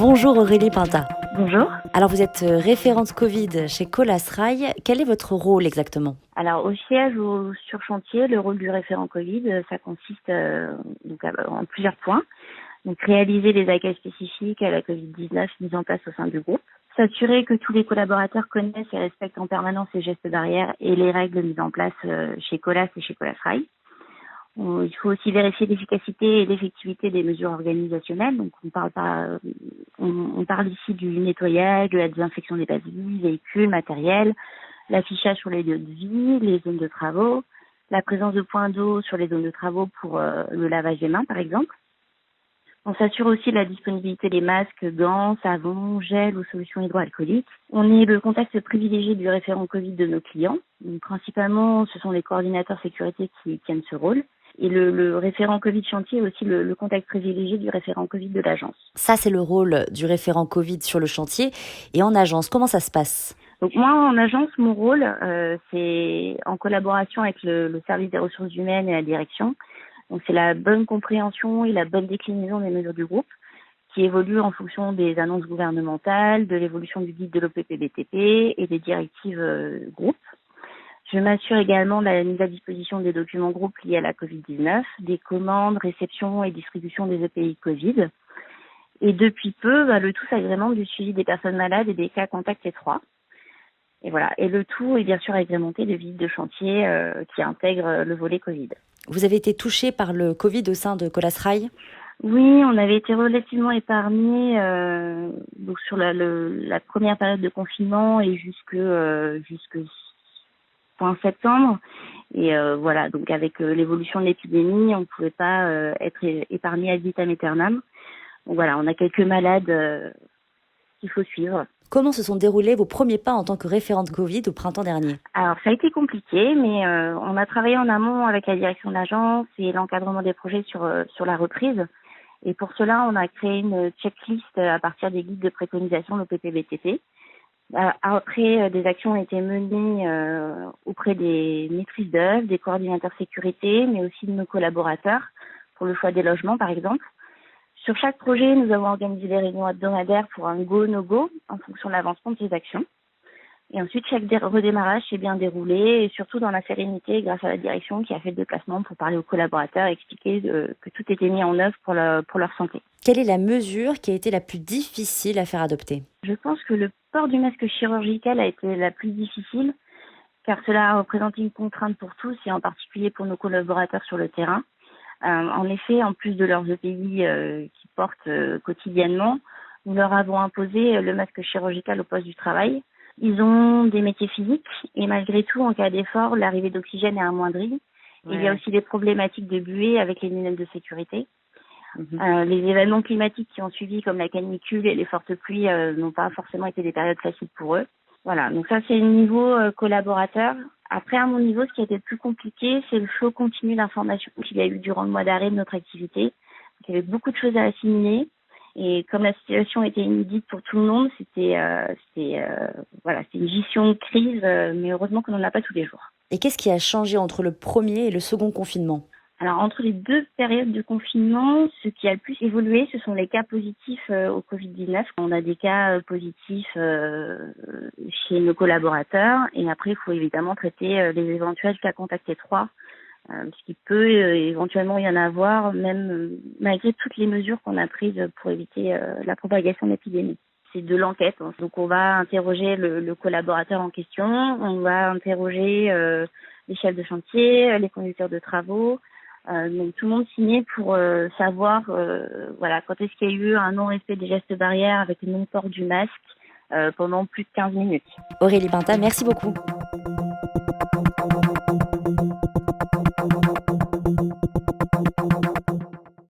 Bonjour Aurélie Pinta. Bonjour. Alors vous êtes référente Covid chez Colas Rail. Quel est votre rôle exactement ? Alors au siège ou sur chantier, le rôle du référent Covid, ça consiste en plusieurs points. Donc réaliser les accueils spécifiques à la Covid-19 mis en place au sein du groupe. S'assurer que tous les collaborateurs connaissent et respectent en permanence les gestes barrières et les règles mises en place chez Colas et chez Colas Rail. Il faut aussi vérifier l'efficacité et l'effectivité des mesures organisationnelles. Donc on parle ici du nettoyage, de la désinfection des bâtiments, véhicules, matériel, l'affichage sur les lieux de vie, les zones de travaux, la présence de points d'eau sur les zones de travaux pour le lavage des mains par exemple. On s'assure aussi de la disponibilité des masques, gants, savons, gel ou solutions hydroalcooliques. On est le contact privilégié du référent Covid de nos clients. Donc, principalement, ce sont les coordinateurs sécurité qui tiennent ce rôle. Et le référent Covid chantier est aussi le contact privilégié du référent Covid de l'agence. Ça, c'est le rôle du référent Covid sur le chantier. Et en agence, comment ça se passe ? Donc moi, en agence, mon rôle, c'est en collaboration avec le service des ressources humaines et la direction. Donc c'est la bonne compréhension et la bonne déclinaison des mesures du groupe qui évoluent en fonction des annonces gouvernementales, de l'évolution du guide de l'OPPBTP et des directives groupe. Je m'assure également de la mise à disposition des documents groupes liés à la Covid-19, des commandes, réception et distribution des EPI Covid. Et depuis peu, le tout s'agrémente du suivi des personnes malades et des cas contacts étroits. Et voilà. Et le tout est bien sûr agrémenté de visites de chantier qui intègrent le volet Covid. Vous avez été touché par le Covid au sein de Colas Rail ? Oui, on avait été relativement épargnés donc sur la première période de confinement et jusque fin septembre. Et voilà, donc avec l'évolution de l'épidémie, on ne pouvait pas être épargné ad vitam aeternam. Donc voilà, on a quelques malades qu'il faut suivre. Comment se sont déroulés vos premiers pas en tant que référente Covid au printemps dernier ? Alors ça a été compliqué, mais on a travaillé en amont avec la direction de l'agence et l'encadrement des projets sur la reprise. Et pour cela, on a créé une checklist à partir des guides de préconisation de l'OPPBTP. Après, des actions ont été menées auprès des maîtrises d'œuvre, des coordinateurs sécurité, mais aussi de nos collaborateurs pour le choix des logements, par exemple. Sur chaque projet, nous avons organisé des réunions hebdomadaires pour un go, no-go en fonction de l'avancement de ces actions. Et ensuite, chaque redémarrage s'est bien déroulé et surtout dans la sérénité grâce à la direction qui a fait le déplacement pour parler aux collaborateurs et expliquer que tout était mis en œuvre pour leur santé. Quelle est la mesure qui a été la plus difficile à faire adopter ? Je pense que le port du masque chirurgical a été la plus difficile car cela a représenté une contrainte pour tous et en particulier pour nos collaborateurs sur le terrain. En effet, en plus de leurs EPI qu'ils portent quotidiennement, nous leur avons imposé le masque chirurgical au poste du travail. Ils ont des métiers physiques et malgré tout, en cas d'effort, l'arrivée d'oxygène est amoindrie. Ouais. Il y a aussi des problématiques de buée avec les lunettes de sécurité. Les événements climatiques qui ont suivi, comme la canicule et les fortes pluies, n'ont pas forcément été des périodes faciles pour eux. Voilà, donc ça c'est le niveau collaborateur. Après, à mon niveau, ce qui a été le plus compliqué, c'est le flot continu d'informations qu'il y a eu durant le mois d'arrêt de notre activité. Donc, il y avait beaucoup de choses à assimiler. Et comme la situation était inédite pour tout le monde, c'était une gestion de crise, mais heureusement qu'on n'en a pas tous les jours. Et qu'est-ce qui a changé entre le premier et le second confinement ? Alors, entre les deux périodes de confinement, ce qui a le plus évolué, ce sont les cas positifs au Covid-19. On a des cas positifs chez nos collaborateurs et après, il faut évidemment traiter les éventuels cas contacts étroits, parce qu'il peut éventuellement y en avoir, même malgré toutes les mesures qu'on a prises pour éviter la propagation de l'épidémie. C'est de l'enquête, donc on va interroger le collaborateur en question, on va interroger les chefs de chantier, les conducteurs de travaux. Donc tout le monde signait pour savoir quand est-ce qu'il y a eu un non-respect des gestes barrières avec le non-port du masque pendant plus de 15 minutes. Aurélie Pinta, merci beaucoup.